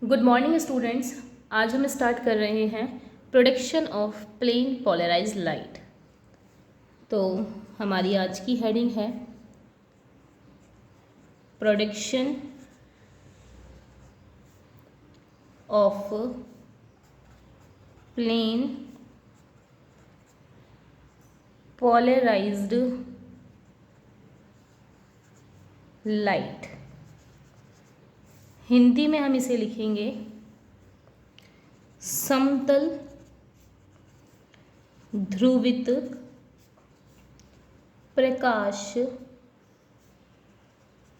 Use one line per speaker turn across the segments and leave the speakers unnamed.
Good morning students. आज हम start कर रहे हैं production of plane polarized light. तो हमारी आज की हेडिंग है production of plane polarized light. Hindi में हम इसे लिखेंगे समतल ध्रुवित प्रकाश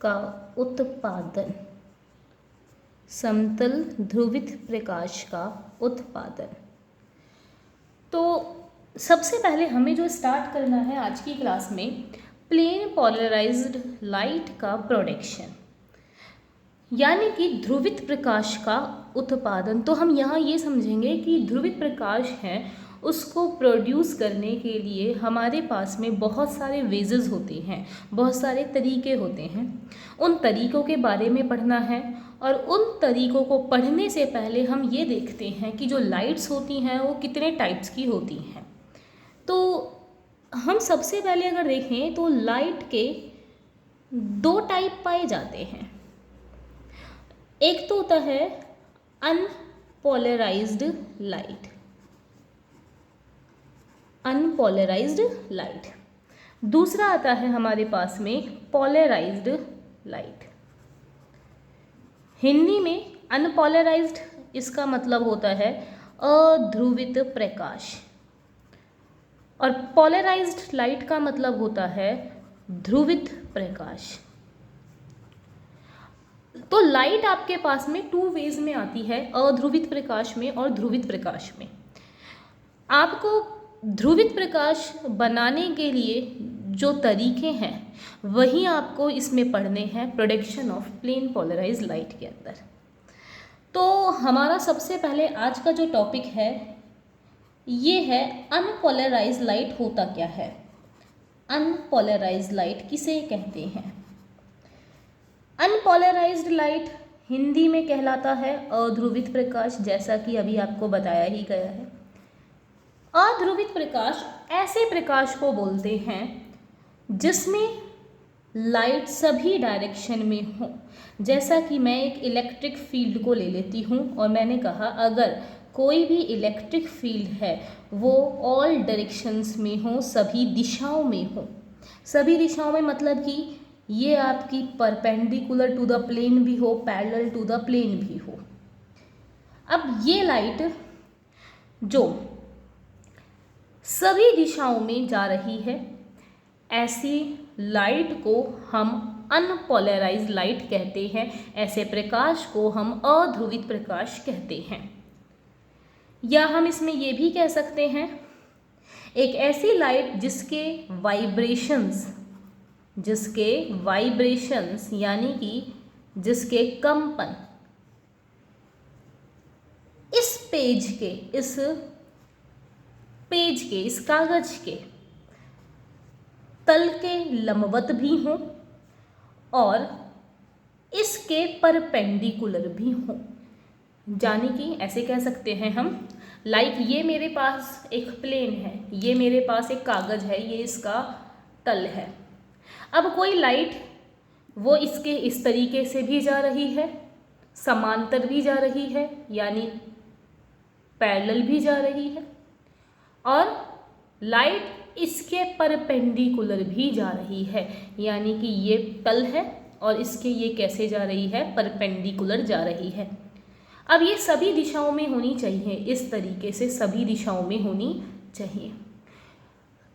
का उत्पादन। समतल ध्रुवित प्रकाश का उत्पादन। तो सबसे पहले हमें जो स्टार्ट करना है आज की क्लास में प्लेन पोलराइज्ड लाइट का प्रोडक्शन, यानी कि ध्रुवित प्रकाश का उत्पादन। तो हम यहाँ ये समझेंगे कि ध्रुवित प्रकाश है उसको प्रोड्यूस करने के लिए हमारे पास में बहुत सारे वेजेस होते हैं, बहुत सारे तरीके होते हैं। उन तरीक़ों के बारे में पढ़ना है और उन तरीक़ों को पढ़ने से पहले हम ये देखते हैं कि जो लाइट्स होती हैं वो कितने टाइप्स की होती हैं। तो हम सबसे पहले अगर देखें तो लाइट के दो टाइप पाए जाते हैं। एक तो होता है अनपोलराइज्ड लाइट, अनपोलराइज्ड लाइट। दूसरा आता है हमारे पास में पोलराइज्ड लाइट। हिंदी में अनपोलराइज्ड इसका मतलब होता है अध्रुवित प्रकाश, और पोलराइज्ड लाइट का मतलब होता है ध्रुवित प्रकाश। तो लाइट आपके पास में टू वेज में आती है, अध्रुवित प्रकाश में और ध्रुवित प्रकाश में। आपको ध्रुवित प्रकाश बनाने के लिए जो तरीके हैं वही आपको इसमें पढ़ने हैं production of plane polarized light के अंदर। तो हमारा सबसे पहले आज का जो टॉपिक है ये है अनपोलराइज्ड लाइट होता क्या है। अनपोलराइज्ड लाइट किसे कहते हैं? अनपोलराइज्ड लाइट हिंदी में कहलाता है अध्रुवित प्रकाश, जैसा कि अभी आपको बताया ही गया है। अध्रुवित प्रकाश ऐसे प्रकाश को बोलते हैं जिसमें लाइट सभी डायरेक्शन में हो। जैसा कि मैं एक इलेक्ट्रिक फील्ड को ले लेती हूँ और मैंने कहा अगर कोई भी इलेक्ट्रिक फील्ड है वो ऑल डायरेक्शंस में हो, सभी दिशाओं में हो। सभी दिशाओं में मतलब कि ये आपकी परपेंडिकुलर टू द प्लेन भी हो, पैरेलल टू द प्लेन भी हो। अब ये लाइट जो सभी दिशाओं में जा रही है, ऐसी लाइट को हम अनपोलराइज्ड लाइट कहते हैं। ऐसे प्रकाश को हम अध्रुवित प्रकाश कहते हैं। या हम इसमें ये भी कह सकते हैं एक ऐसी लाइट जिसके वाइब्रेशंस यानी कि जिसके कंपन इस कागज के तल के लंबवत भी हों और इसके परपेंडिकुलर भी हों। यानी कि ऐसे कह सकते हैं हम, लाइक ये मेरे पास एक प्लेन है, ये मेरे पास एक कागज है, ये इसका तल है। अब कोई लाइट वो इसके इस तरीके से भी जा रही है, समांतर भी जा रही है यानी पैरेलल भी जा रही है, और लाइट इसके परपेंडिकुलर भी जा रही है, यानी कि ये तल है और इसके ये कैसे जा रही है, परपेंडिकुलर जा रही है। अब ये सभी दिशाओं में होनी चाहिए, इस तरीके से सभी दिशाओं में होनी चाहिए।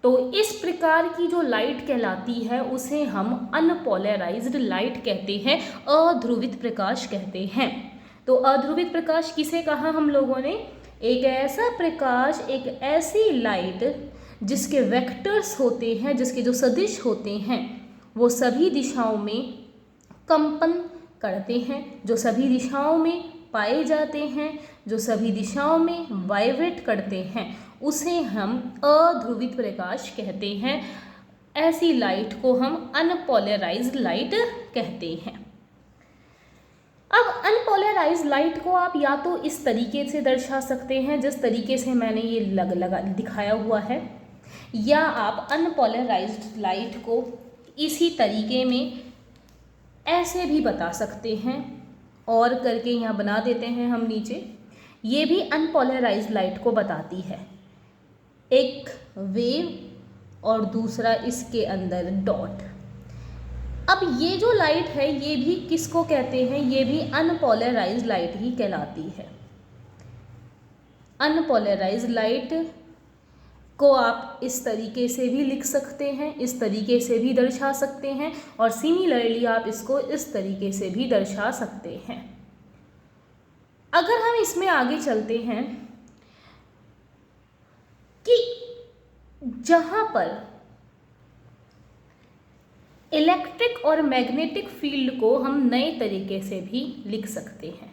तो इस प्रकार की जो लाइट कहलाती है उसे हम अनपोलराइज्ड लाइट कहते हैं, अध्रुवित प्रकाश कहते हैं। तो अध्रुवित प्रकाश किसे कहा हम लोगों ने? एक ऐसा प्रकाश, एक ऐसी लाइट जिसके वेक्टर्स होते हैं, जिसके जो सदिश होते हैं वो सभी दिशाओं में कंपन करते हैं, जो सभी दिशाओं में पाए जाते हैं, जो सभी दिशाओं में वाइब्रेट करते हैं, उसे हम अध्रुवित प्रकाश कहते हैं। ऐसी लाइट को हम अनपोलराइज्ड लाइट कहते हैं। अब अनपोलराइज्ड लाइट को आप या तो इस तरीके से दर्शा सकते हैं जिस तरीके से मैंने ये लगा दिखाया हुआ है, या आप अनपोलराइज्ड लाइट को इसी तरीके में ऐसे भी बता सकते हैं, और करके यहाँ बना देते हैं हम नीचे। ये भी अनपोलराइज्ड लाइट को बताती है, एक वेव और दूसरा इसके अंदर डॉट। अब ये जो लाइट है ये भी किसको कहते हैं, ये भी अनपोलराइज्ड लाइट ही कहलाती है। अनपोलराइज्ड लाइट को आप इस तरीके से भी लिख सकते हैं, इस तरीके से भी दर्शा सकते हैं, और सिमिलरली आप इसको इस तरीके से भी दर्शा सकते हैं। अगर हम इसमें आगे चलते हैं कि जहाँ पर इलेक्ट्रिक और मैग्नेटिक फील्ड को हम नए तरीके से भी लिख सकते हैं,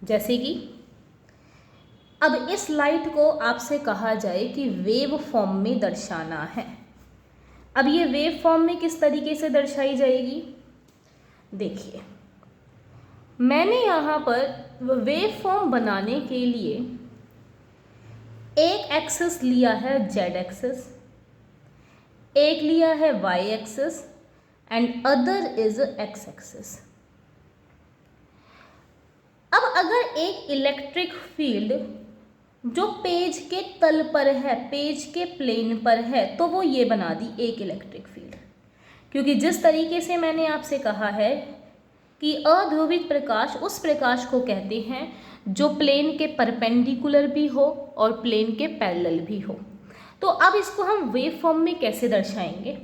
जैसे कि अब इस लाइट को आपसे कहा जाए कि वेव फॉर्म में दर्शाना है। अब ये वेव फॉर्म में किस तरीके से दर्शाई जाएगी, देखिए मैंने यहाँ पर वेव फॉर्म बनाने के लिए एक एक्सिस लिया है जेड एक्सिस, एक लिया है Y axis and other is X axis. अब अगर एक इलेक्ट्रिक फील्ड जो पेज के तल पर है, पेज के प्लेन पर है, तो वो ये बना दी एक इलेक्ट्रिक फील्ड, क्योंकि जिस तरीके से मैंने आपसे कहा है कि अध्रुवित प्रकाश उस प्रकाश को कहते हैं जो प्लेन के परपेंडिकुलर भी हो और प्लेन के पैरेलल भी हो। तो अब इसको हम वेव फॉर्म में कैसे दर्शाएंगे,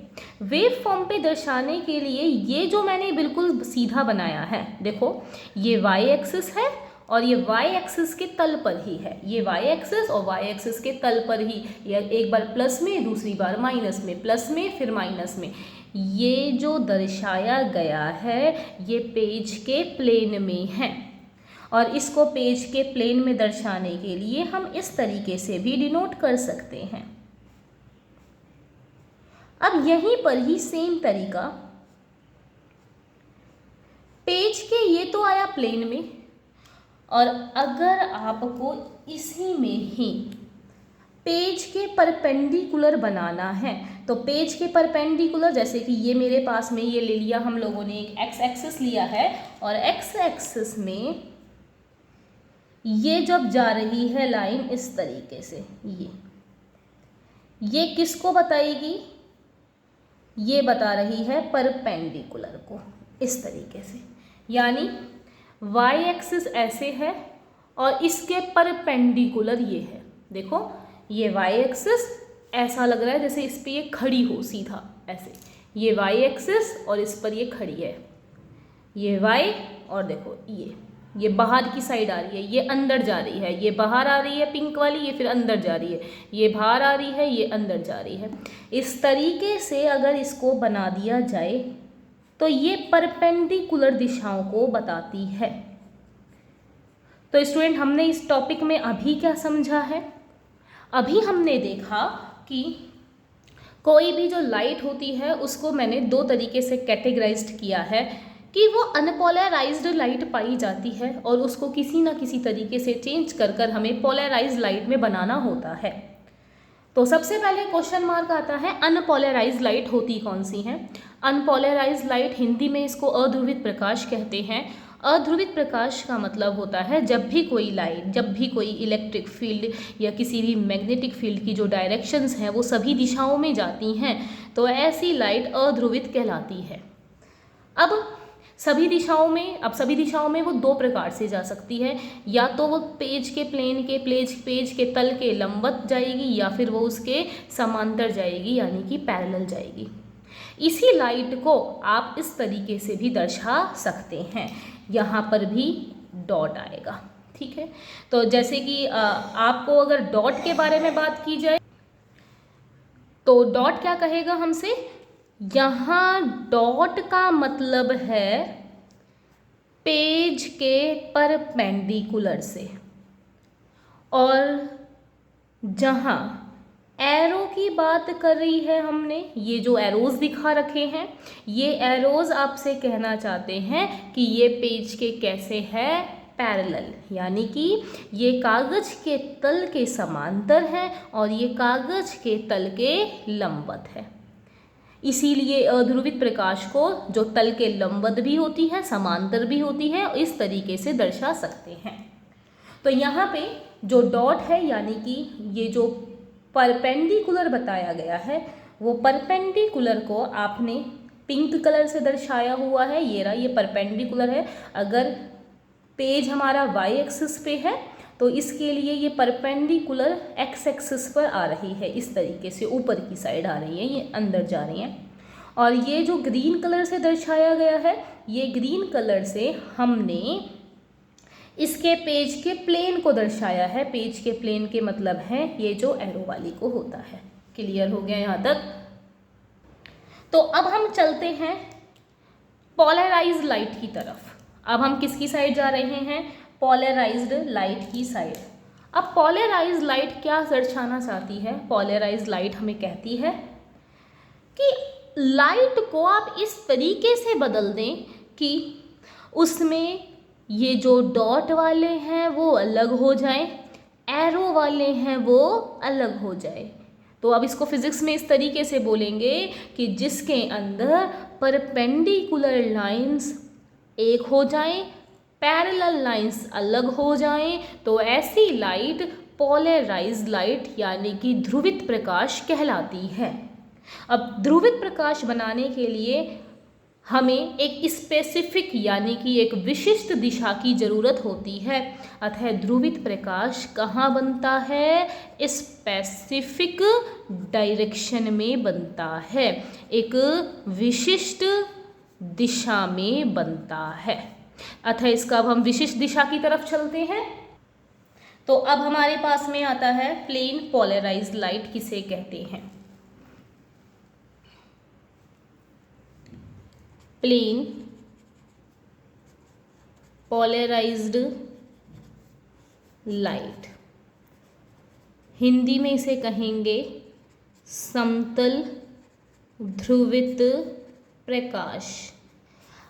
वेव फॉर्म पे दर्शाने के लिए ये जो मैंने बिल्कुल सीधा बनाया है, देखो ये वाई एक्सिस है और ये वाई एक्सिस के तल पर ही है, ये वाई एक्सिस और वाई एक्सिस के तल पर ही, ये एक बार प्लस में दूसरी बार माइनस में, प्लस में फिर माइनस में, ये जो दर्शाया गया है ये पेज के प्लेन में है। और इसको पेज के प्लेन में दर्शाने के लिए हम इस तरीके से भी डिनोट कर सकते हैं। अब यहीं पर ही सेम तरीका, पेज के ये तो आया प्लेन में, और अगर आपको इसी में ही पेज के परपेंडिकुलर बनाना है तो पेज के परपेंडिकुलर, जैसे कि ये मेरे पास में ये ले लिया हम लोगों ने, एक एक्स एक्सिस लिया है और एक्स एक्सिस में ये जब जा रही है लाइन इस तरीके से, ये किसको बताएगी, ये बता रही है परपेंडिकुलर को इस तरीके से, यानी वाई एक्सिस ऐसे है और इसके परपेंडिकुलर ये है। देखो ये वाई एक्सिस ऐसा लग रहा है जैसे इस पे ये खड़ी हो सीधा ऐसे, ये वाई एक्सिस और इस पर ये खड़ी है, ये वाई, और देखो ये बाहर की साइड आ रही है, ये अंदर जा रही है, ये बाहर आ रही है पिंक वाली, ये फिर अंदर जा रही है, ये बाहर आ रही है, ये अंदर जा रही है। इस तरीके से अगर इसको बना दिया जाए तो ये परपेंडिकुलर दिशाओं को बताती है। तो स्टूडेंट हमने इस टॉपिक में अभी क्या समझा है, अभी हमने देखा कि कोई भी जो लाइट होती है उसको मैंने दो तरीके से कैटेगराइज्ड किया है कि वो अनपोलराइज्ड लाइट पाई जाती है और उसको किसी ना किसी तरीके से चेंज कर कर हमें पोलराइज्ड लाइट में बनाना होता है। तो सबसे पहले क्वेश्चन मार्क आता है अनपोलराइज्ड लाइट होती कौन सी है। अनपोलराइज्ड लाइट हिंदी में इसको अध्रुवित प्रकाश कहते हैं। अध्रुवित प्रकाश का मतलब होता है जब भी कोई लाइट, जब भी कोई इलेक्ट्रिक फील्ड या किसी भी मैग्नेटिक फील्ड की जो डायरेक्शंस हैं वो सभी दिशाओं में जाती हैं तो ऐसी लाइट अध्रुवित कहलाती है। अब सभी दिशाओं में वो दो प्रकार से जा सकती है, या तो वो पेज के प्लेन के पेज के तल के लंबवत जाएगी या फिर वो उसके समांतर जाएगी यानी कि पैरेलल जाएगी। इसी लाइट को आप इस तरीके से भी दर्शा सकते हैं, यहाँ पर भी डॉट आएगा, ठीक है। तो जैसे कि आपको अगर डॉट के बारे में बात की जाए तो डॉट क्या कहेगा हमसे, यहाँ डॉट का मतलब है पेज के परपेंडिकुलर से, और जहाँ एरो की बात कर रही है हमने, ये जो एरोज दिखा रखे हैं, ये एरोज आपसे कहना चाहते हैं कि ये पेज के कैसे है, पैरेलल, यानी कि ये कागज के तल के समांतर है और ये कागज के तल के लंबवत है। इसीलिए अध्रुवित प्रकाश को जो तल के लंबवत भी होती है, समांतर भी होती है, इस तरीके से दर्शा सकते हैं। तो यहाँ पे जो डॉट है, यानी कि ये जो परपेंडिकुलर बताया गया है, वो परपेंडिकुलर को आपने पिंक कलर से दर्शाया हुआ है। ये रहा, ये परपेंडिकुलर है। अगर पेज हमारा वाई एक्सिस पे है तो इसके लिए ये परपेंडिकुलर एक्स एक्सिस पर आ रही है, इस तरीके से ऊपर की साइड आ रही है, ये अंदर जा रही हैं। और ये जो ग्रीन कलर से दर्शाया गया है, ये ग्रीन कलर से हमने इसके पेज के प्लेन को दर्शाया है। पेज के प्लेन के मतलब है ये जो एरो वाली को होता है। क्लियर हो गया यहाँ तक? तो अब हम चलते हैं पोलराइज्ड लाइट की तरफ। अब हम किसकी साइड जा रहे हैं? पोलराइज्ड लाइट की साइड। अब पोलराइज्ड लाइट क्या दर्शाना चाहती है? पोलराइज्ड लाइट हमें कहती है कि लाइट को आप इस तरीके से बदल दें कि उसमें ये जो डॉट वाले हैं वो अलग हो जाएं, एरो वाले हैं वो अलग हो जाए। तो अब इसको फिजिक्स में इस तरीके से बोलेंगे कि जिसके अंदर परपेंडिकुलर लाइंस एक हो जाएं, पैरेलल लाइंस अलग हो जाएं, तो ऐसी लाइट पोलराइज्ड लाइट यानी कि ध्रुवित प्रकाश कहलाती है। अब ध्रुवित प्रकाश बनाने के लिए हमें एक स्पेसिफिक यानी कि एक विशिष्ट दिशा की ज़रूरत होती है। अतः ध्रुवित प्रकाश कहाँ बनता है? स्पेसिफिक डायरेक्शन में बनता है, एक विशिष्ट दिशा में बनता है। अतः इसका अब हम विशिष्ट दिशा की तरफ चलते हैं। तो अब हमारे पास में आता है प्लेन पोलराइज्ड लाइट किसे कहते हैं? प्लेन पोलराइज्ड लाइट, हिंदी में इसे कहेंगे समतल ध्रुवित प्रकाश।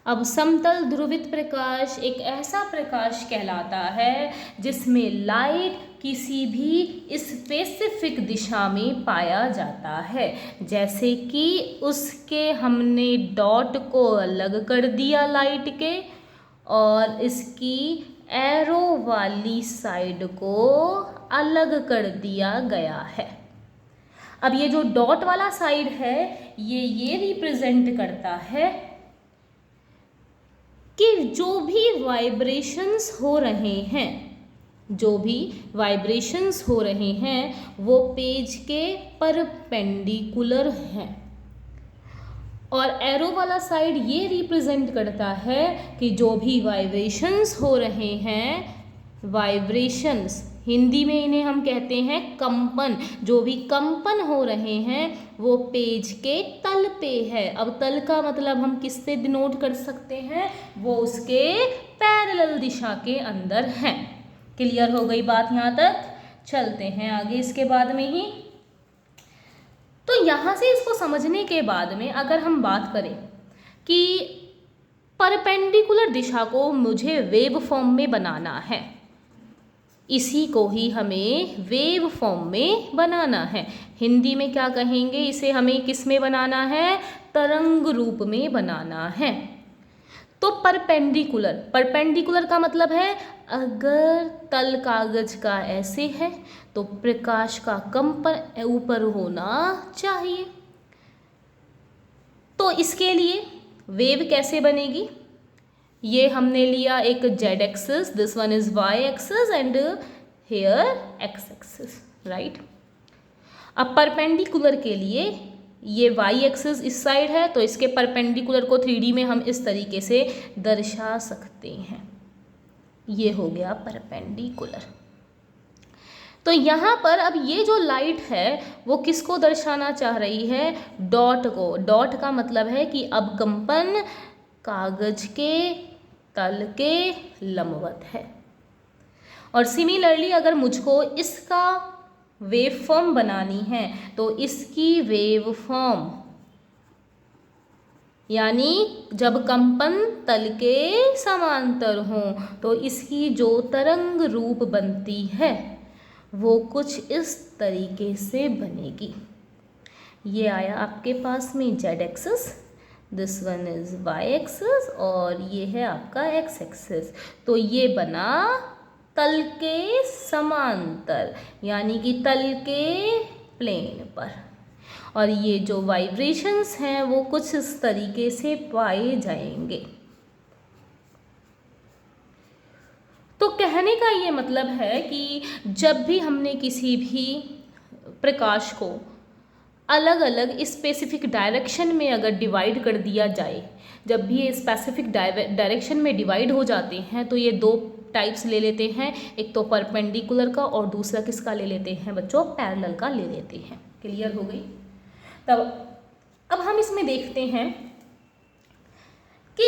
अब समतल ध्रुवित प्रकाश एक ऐसा प्रकाश कहलाता है जिसमें लाइट किसी भी स्पेसिफिक दिशा में पाया जाता है। जैसे कि उसके हमने डॉट को अलग कर दिया लाइट के, और इसकी एरो वाली साइड को अलग कर दिया गया है। अब ये जो डॉट वाला साइड है, ये रिप्रेजेंट करता है कि जो भी वाइब्रेशंस हो रहे हैं, जो भी वाइब्रेशंस हो रहे हैं वो पेज के परपेंडिकुलर हैं। और एरो वाला साइड ये रिप्रेजेंट करता है कि जो भी वाइब्रेशंस हो रहे हैं, वाइब्रेशंस हिंदी में इन्हें हम कहते हैं कंपन, जो भी कंपन हो रहे हैं वो पेज के तल पे है। अब तल का मतलब हम किससे डिनोट कर सकते हैं? वो उसके पैरेलल दिशा के अंदर हैं। क्लियर हो गई बात यहाँ तक? चलते हैं आगे इसके बाद में ही। तो यहाँ से इसको समझने के बाद में अगर हम बात करें कि परपेंडिकुलर दिशा को मुझे वेव फॉर्म में बनाना है, इसी को ही हमें वेव फॉर्म में बनाना है। हिंदी में क्या कहेंगे? इसे हमें किस में बनाना है? तरंग रूप में बनाना है। तो परपेंडिकुलर, परपेंडिकुलर का मतलब है अगर तल कागज का ऐसे है तो प्रकाश का कंपन ऊपर होना चाहिए। तो इसके लिए वेव कैसे बनेगी? ये हमने लिया एक z axis, this one is y axis and here x axis, right. अब परपेंडिकुलर के लिए ये y एक्सिस इस साइड है तो इसके परपेंडिकुलर को 3D में हम इस तरीके से दर्शा सकते हैं। ये हो गया परपेंडिकुलर। तो यहाँ पर अब ये जो लाइट है वो किसको दर्शाना चाह रही है? डॉट को। डॉट का मतलब है कि अब कंपन कागज के तल के लंबवत है। और सिमिलरली अगर मुझको इसका वेव फॉर्म बनानी है तो इसकी वेव फॉर्म, यानी जब कंपन तल के समांतर हों तो इसकी जो तरंग रूप बनती है वो कुछ इस तरीके से बनेगी। ये आया आपके पास में Z axis, this one is Y axis और ये है आपका एक्स एक्सिस। तो ये बना तल के समांतर, यानी कि तल के प्लेन पर, और ये जो वाइब्रेशंस हैं वो कुछ इस तरीके से पाए जाएंगे। तो कहने का ये मतलब है कि जब भी हमने किसी भी प्रकाश को अलग अलग स्पेसिफिक डायरेक्शन में अगर डिवाइड कर दिया जाए, जब भी ये स्पेसिफिक डायरेक्शन में डिवाइड हो जाते हैं तो ये दो टाइप्स ले लेते हैं, एक तो परपेंडिकुलर का और दूसरा किसका ले लेते हैं बच्चों, पैरेलल का ले लेते हैं। क्लियर हो गई। तब अब हम इसमें देखते हैं कि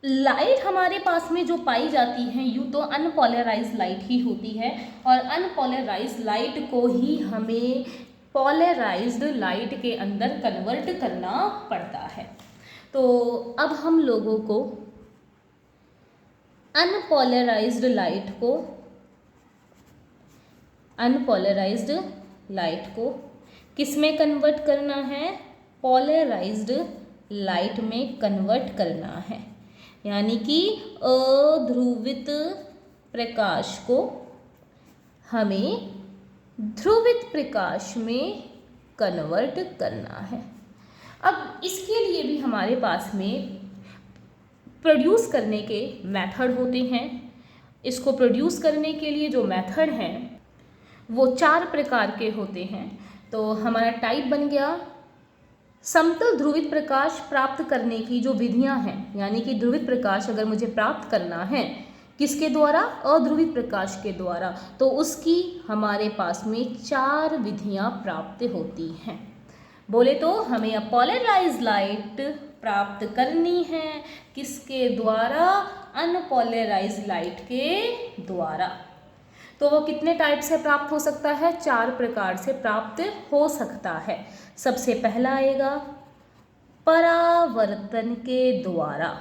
लाइट हमारे पास में जो पाई जाती है यूँ तो अनपोलराइज्ड लाइट ही होती है, और अनपोलराइज्ड लाइट को ही हमें पोलराइज्ड लाइट के अंदर कन्वर्ट करना पड़ता है। तो अब हम लोगों को अनपोलराइज्ड लाइट को किस में कन्वर्ट करना है, पोलराइज्ड लाइट में कन्वर्ट करना है, यानी कि अध्रुवित प्रकाश को हमें ध्रुवित प्रकाश में कन्वर्ट करना है। अब इसके लिए भी हमारे पास में प्रोड्यूस करने के मेथड होते हैं। इसको प्रोड्यूस करने के लिए जो मेथड हैं वो 4 प्रकार के होते हैं। तो हमारा टाइप बन गया समतल ध्रुवित प्रकाश प्राप्त करने की जो विधियां हैं, यानी कि ध्रुवित प्रकाश अगर मुझे प्राप्त करना है किसके द्वारा, अध्रुवित प्रकाश के द्वारा, तो उसकी हमारे पास में 4 विधियां प्राप्त होती हैं। बोले तो हमें पोलराइज्ड लाइट प्राप्त करनी है किसके द्वारा, अनपोलराइज्ड लाइट के द्वारा। तो वो कितने टाइप से प्राप्त हो सकता है, 4 प्रकार से प्राप्त हो सकता है। सबसे पहला आएगा परावर्तन के द्वारा,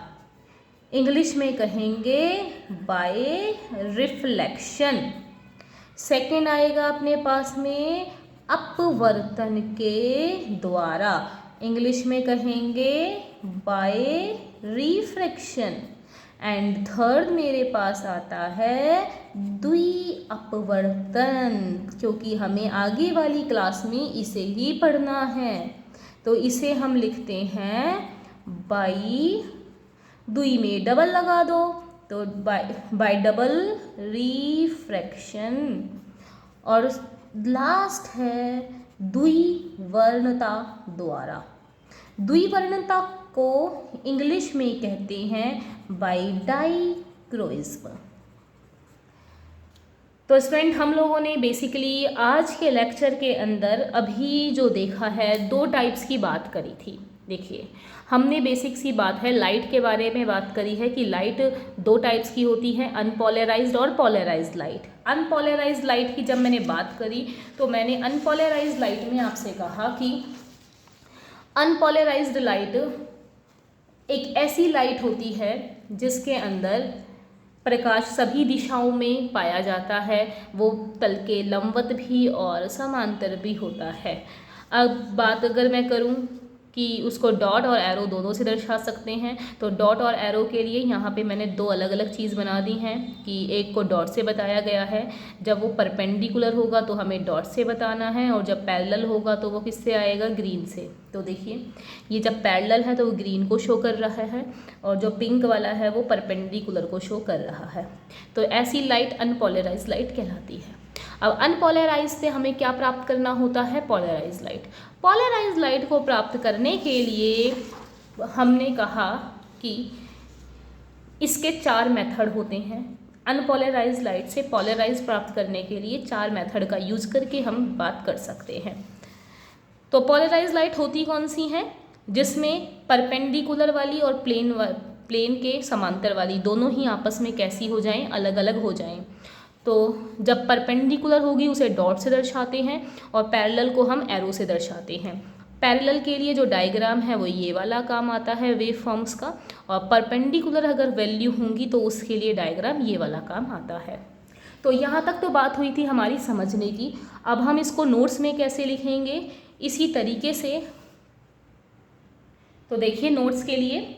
इंग्लिश में कहेंगे बाय रिफ्लेक्शन। सेकेंड आएगा अपने पास में अपवर्तन के द्वारा, इंग्लिश में कहेंगे बाय रिफ्रैक्शन। एंड थर्ड मेरे पास आता है द्वि अपवर्तन, क्योंकि हमें आगे वाली क्लास में इसे ही पढ़ना है। तो इसे हम लिखते हैं बाई, द्वि में डबल लगा दो तो बाय डबल रिफ्रैक्शन। और लास्ट है द्विवर्णता द्वारा। द्विवर्णता को इंग्लिश में कहते हैं बाय डाइक्रोइज्म। तो स्टूडेंट हम लोगों ने बेसिकली आज के लेक्चर के अंदर अभी जो देखा है 2 टाइप्स की बात करी थी। देखिए हमने बेसिक सी बात है लाइट के बारे में बात करी है कि लाइट 2 टाइप्स की होती है, अनपोलराइज्ड और पोलराइज्ड लाइट। अनपोलराइज्ड लाइट की जब मैंने बात करी तो मैंने अनपोलराइज्ड लाइट में आपसे कहा कि अनपोलराइज्ड लाइट एक ऐसी लाइट होती है जिसके अंदर प्रकाश सभी दिशाओं में पाया जाता है, वो तल के लंबवत भी और समांतर भी होता है। अब बात अगर मैं करूं कि उसको डॉट और एरो दोनों से दर्शा सकते हैं, तो डॉट और एरो के लिए यहाँ पे मैंने 2 अलग अलग चीज़ बना दी हैं कि एक को डॉट से बताया गया है, जब वो परपेंडिकुलर होगा तो हमें डॉट से बताना है, और जब पैरेलल होगा तो वो किससे आएगा, ग्रीन से। तो देखिए ये जब पैरेलल है तो वो ग्रीन को शो कर रहा है, और जो पिंक वाला है वो परपेंडिकुलर को शो कर रहा है। तो ऐसी लाइट अनपोलराइज्ड लाइट कहलाती है। अब अनपोलराइज्ड से हमें क्या प्राप्त करना होता है, पोलराइज्ड लाइट। पोलराइज्ड लाइट को प्राप्त करने के लिए हमने कहा कि इसके 4 मेथड होते हैं। अनपोलराइज्ड लाइट से पोलराइज प्राप्त करने के लिए 4 मेथड का यूज करके हम बात कर सकते हैं। तो पोलराइज्ड लाइट होती कौन सी हैं, जिसमें परपेंडिकुलर वाली और प्लेन के समांतर वाली दोनों ही आपस में कैसी हो जाएं, अलग अलग हो जाएं। तो जब परपेंडिकुलर होगी उसे डॉट से दर्शाते हैं और पैरेलल को हम एरो से दर्शाते हैं। पैरेलल के लिए जो डायग्राम है वो ये वाला काम आता है वेव फॉर्म्स का, और परपेंडिकुलर अगर वैल्यू होंगी तो उसके लिए डायग्राम ये वाला काम आता है। तो यहाँ तक तो बात हुई थी हमारी समझने की। अब हम इसको नोट्स में कैसे लिखेंगे इसी तरीके से। तो देखिए नोट्स के लिए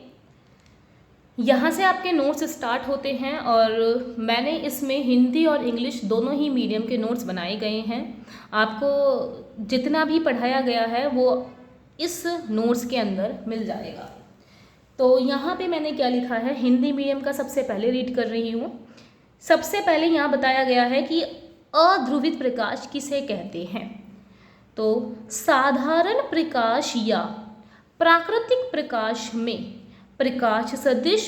यहाँ से आपके नोट्स स्टार्ट होते हैं और मैंने इसमें हिंदी और इंग्लिश दोनों ही मीडियम के नोट्स बनाए गए हैं। आपको जितना भी पढ़ाया गया है वो इस नोट्स के अंदर मिल जाएगा। तो यहाँ पे मैंने क्या लिखा है, हिंदी मीडियम का सबसे पहले रीड कर रही हूँ। सबसे पहले यहाँ बताया गया है कि अध्रुवित प्रकाश किसे कहते हैं। तो साधारण प्रकाश या प्राकृतिक प्रकाश में प्रकाश सदिश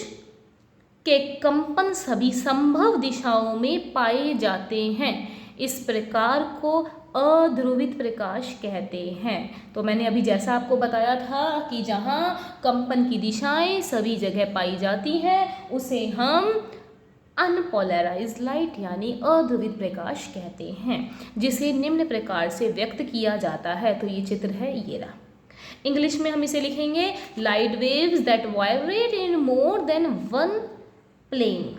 के कंपन सभी संभव दिशाओं में पाए जाते हैं। इस प्रकार को अध्रुवित प्रकाश कहते हैं। तो मैंने अभी जैसा आपको बताया था कि जहाँ कंपन की दिशाएं सभी जगह पाई जाती हैं उसे हम अनपोलराइज्ड लाइट यानी अध्रुवित प्रकाश कहते हैं, जिसे निम्न प्रकार से व्यक्त किया जाता है। तो ये चित्र है ये रहा। इंग्लिश में हम इसे लिखेंगे light waves that vibrate in more than one plane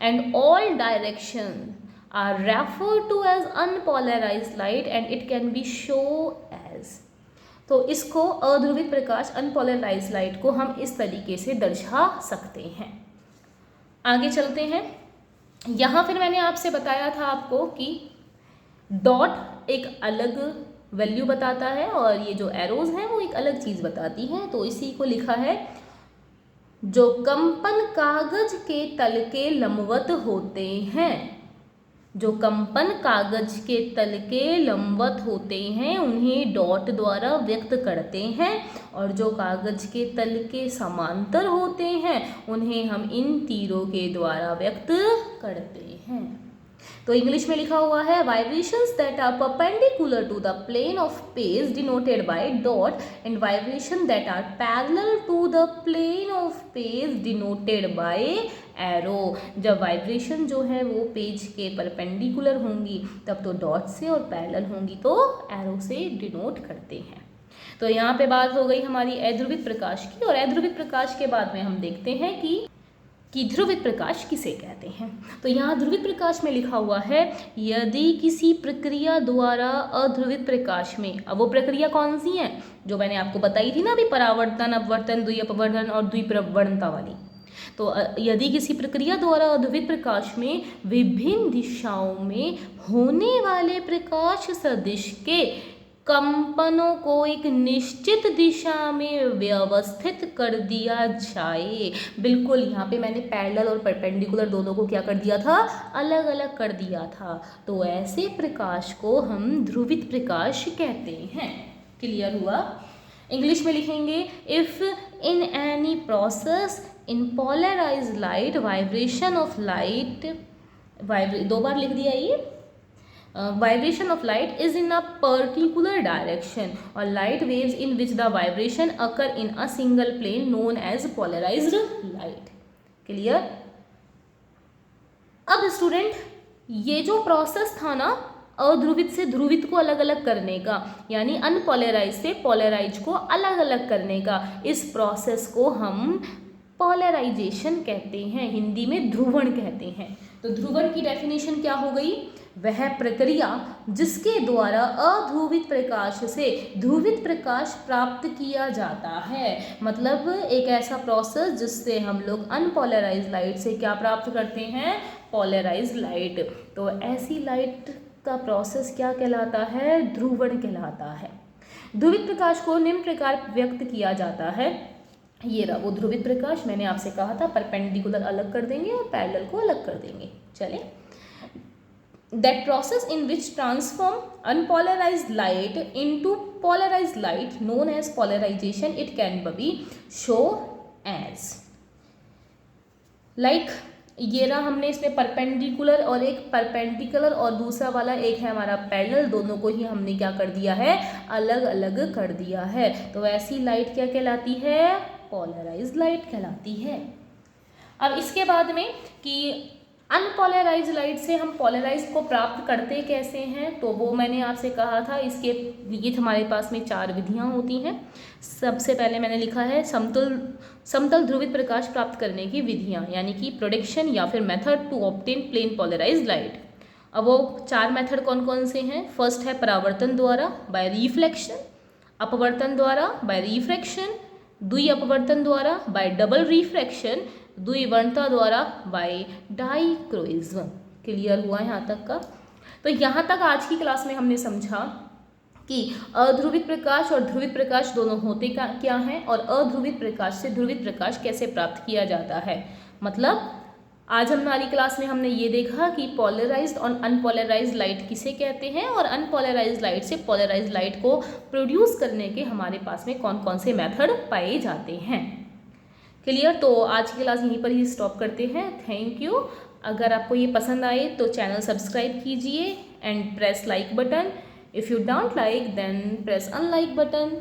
and all direction are referred to as unpolarized light and it can be show as. तो इसको अध्रुवित प्रकाश अनपोलराइज्ड लाइट को हम इस तरीके से दर्शा सकते हैं। आगे चलते हैं। यहाँ फिर मैंने आपसे बताया था आपको कि डॉट एक अलग वैल्यू बताता है और ये जो एरोज हैं वो एक अलग चीज़ बताती हैं। तो इसी को लिखा है, जो कंपन कागज के तल के लंबवत होते हैं, जो कंपन कागज के तल के लंबवत होते हैं उन्हें डॉट द्वारा व्यक्त करते हैं, और जो कागज के तल के समांतर होते हैं उन्हें हम इन तीरों के द्वारा व्यक्त करते हैं। तो इंग्लिश में लिखा हुआ है vibrations that are perpendicular to the plane of page denoted by dot and vibration that are parallel to the plane of page denoted by arrow. जब वाइब्रेशन जो है वो पेज के परपेंडिकुलर होंगी तब तो डॉट से, और पैरेलल होंगी तो एरो से डिनोट करते हैं। तो यहाँ पे बात हो गई हमारी अध्रुवित प्रकाश की, और अध्रुवित प्रकाश के बाद में हम देखते हैं कि ध्रुवित प्रकाश किसे कहते हैं। तो यहाँ ध्रुवित प्रकाश में लिखा हुआ है, यदि किसी प्रक्रिया द्वारा अध्रुवित प्रकाश में, अब वो प्रक्रिया कौन सी है जो मैंने आपको बताई थी ना अभी, परावर्तन, अपवर्तन, द्विअपवर्तन और द्विप्रवणता वाली। तो यदि किसी प्रक्रिया द्वारा अध्रुवित प्रकाश में विभिन्न दिशाओं में होने वाले प्रकाश सदिश के कंपनों को एक निश्चित दिशा में व्यवस्थित कर दिया जाए। बिल्कुल यहाँ पे मैंने पैरेलल और परपेंडिकुलर दोनों को क्या कर दिया था, अलग अलग कर दिया था। तो ऐसे प्रकाश को हम ध्रुवित प्रकाश कहते हैं। क्लियर हुआ। इंग्लिश में लिखेंगे, if in any process in polarized light vibration of light, दो बार लिख दिया ये, vibration of light is in a particular direction or light waves in which the vibration occur in a single plane known as polarized light. Clear? अब student ये जो process था ना अध्रुवित से ध्रुवित को अलग अलग करने का, यानी अनपोलराइज से पोलराइज को अलग अलग करने का, इस प्रोसेस को हम पोलराइजेशन कहते हैं, हिंदी में ध्रुवण कहते हैं। तो ध्रुवण की डेफिनेशन क्या हो गई, वह प्रक्रिया जिसके द्वारा अध्रुवित प्रकाश से ध्रुवित प्रकाश प्राप्त किया जाता है। मतलब एक ऐसा प्रोसेस जिससे हम लोग अनपोलराइज्ड लाइट से क्या प्राप्त करते हैं, पोलराइज्ड लाइट। तो ऐसी लाइट का प्रोसेस क्या कहलाता है, ध्रुवण कहलाता है। ध्रुवित प्रकाश को निम्न प्रकार व्यक्त किया जाता है, ये रहा वो ध्रुवित प्रकाश। मैंने आपसे कहा था परपेंडिकुलर अलग कर देंगे और पैरेलल को अलग कर देंगे। चले, that process in which transform unpolarized light into polarized light known as polarization, it can be shown as like ये रहा, हमने इसमें परपेंडिकुलर और एक परपेंडिकुलर और दूसरा वाला एक है हमारा पैरेलल, दोनों को ही हमने क्या कर दिया है, अलग अलग कर दिया है। तो ऐसी लाइट क्या कहलाती है, पोलराइज्ड लाइट कहलाती है। अब इसके बाद में कि अनपोलराइज लाइट से हम पोलराइज को प्राप्त करते कैसे हैं, तो वो मैंने आपसे कहा था। इसके लिए हमारे पास में 4 विधियां होती हैं। सबसे पहले मैंने लिखा है समतल ध्रुवित प्रकाश प्राप्त करने की विधियां, यानी कि प्रोडक्शन या फिर method to obtain plane polarize light. अब वो 4 मेथड कौन कौन से हैं? फर्स्ट है परावर्तन द्वारा बाय रिफ्लेक्शन, अपवर्तन द्वारा बाय रिफ्रैक्शन, द्वि अपवर्तन द्वारा बाय डबल रिफ्रैक्शन, द्विवर्णता द्वारा बाय डाइक्रोइज्म। क्लियर हुआ यहाँ तक का? तो यहाँ तक आज की क्लास में हमने समझा कि अध्रुवित प्रकाश और ध्रुवित प्रकाश दोनों होते क्या हैं, और अध्रुवित प्रकाश से ध्रुवित प्रकाश कैसे प्राप्त किया जाता है। मतलब आज हमारी क्लास में हमने ये देखा कि पोलराइज्ड और अनपोलराइज्ड लाइट किसे कहते हैं, और अनपोलराइज्ड लाइट से पोलराइज्ड लाइट को प्रोड्यूस करने के हमारे पास में कौन कौन से मेथड पाए जाते हैं। क्लियर? तो आज की क्लास यहीं पर ही स्टॉप करते हैं। Thank you. अगर आपको ये पसंद आए तो चैनल सब्सक्राइब कीजिए and press like button. If you don't like then press unlike button.